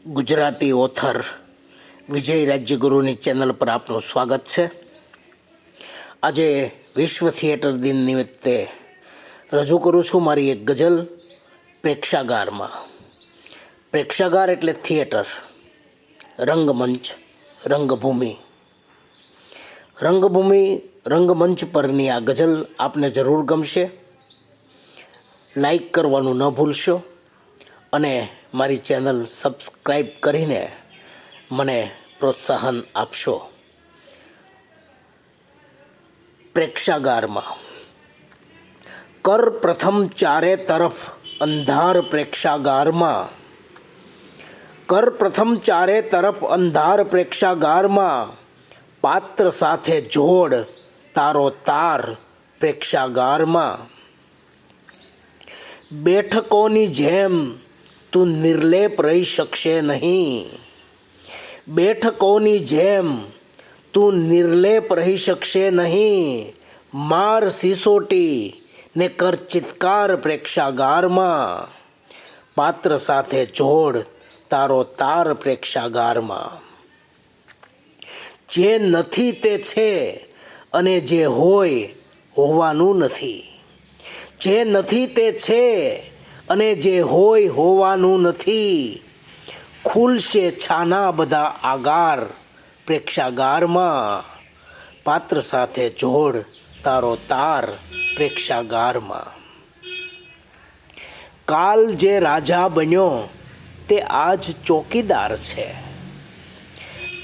Gujarati author વિજય રાજ્યગુરુની channel પર આપનું સ્વાગત છે. આજે વિશ્વ થિયેટર દિન નિમિત્તે રજૂ કરું છું મારી એક ગઝલ પ્રેક્ષાગારમાં. પ્રેક્ષાગાર એટલે થિયેટર, રંગમંચ, રંગભૂમિ. રંગમંચ પરની આ ગઝલ આપને જરૂર ગમશે. લાઈક કરવાનું ન ભૂલશો અને મારી ચેનલ સબસ્ક્રાઈબ કરીને મને પ્રોત્સાહન આપશો. પ્રેક્ષાગારમાં કર પ્રથમ ચારે તરફ અંધાર પ્રેક્ષાગારમાં. કર પ્રથમ ચારે તરફ અંધાર પ્રેક્ષાગારમાં. પાત્ર સાથે જોડ તારો તાર પ્રેક્ષાગારમાં. બેઠકોની જેમ તું નિર્લેપ રહી શકશે નહીં. બેઠકોની જેમ તું નિર્લેપ રહી શકશે નહીં. માર સિસોટી ને કર ચિત્કાર પ્રેક્ષાગારમાં. પાત્ર સાથે જોડ તારો તાર પ્રેક્ષાગારમાં. જે નથી તે છે અને જે હોય હોવાનું નથી. જે નથી તે છે અને જે હોય હોવાનું નથી. ખુલશે છાના બધા આગાર પ્રેક્ષાગારમાં. પાત્ર સાથે જોડ તારો તાર પ્રેક્ષાગારમાં. કાલ જે રાજા બન્યો તે આજ ચોકીદાર છે.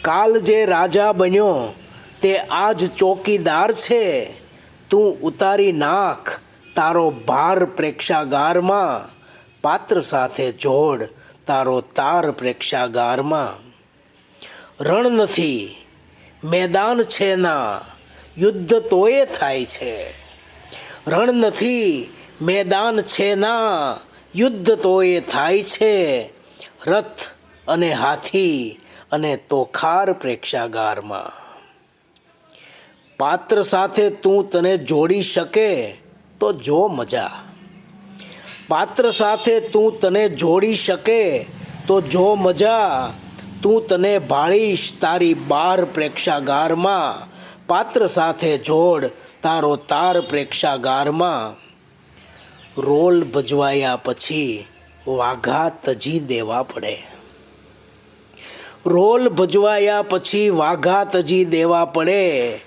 કાલ જે રાજા બન્યો તે આજ ચોકીદાર છે. તું ઉતારી નાખ તારો ભાર પ્રેક્ષાગારમાં. પાત્ર સાથે જોડ તારો તાર પ્રેક્ષાગારમાં. રણ નથી મેદાન છે ના યુદ્ધ તોય થાય છે. રણ નથી મેદાન છે ના યુદ્ધ તોય થાય છે. રથ અને હાથી અને તોખાર પ્રેક્ષાગારમાં. પાત્ર સાથે તું તને જોડી શકે તો જો મજા. પાત્ર સાથે તું તને જોડી શકે તો જો મજા. તું તને ભાળીશ તારી બાર પ્રેક્ષાગારમાં. પાત્ર સાથે જોડ તારો તાર પ્રેક્ષાગારમાં. રોલ ભજવાયા પછી વાઘા તજી દેવા પડે. રોલ ભજવાયા પછી વાઘા તજી દેવા પડે.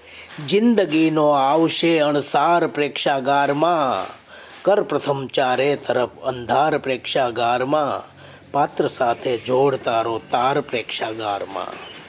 જિંદગીનો આવશે અણસાર પ્રેક્ષાગારમાં. કર પ્રથમ ચારે તરફ અંધાર પ્રેક્ષાગારમાં. પાત્ર સાથે જોડ તારો તાર પ્રેક્ષાગારમાં.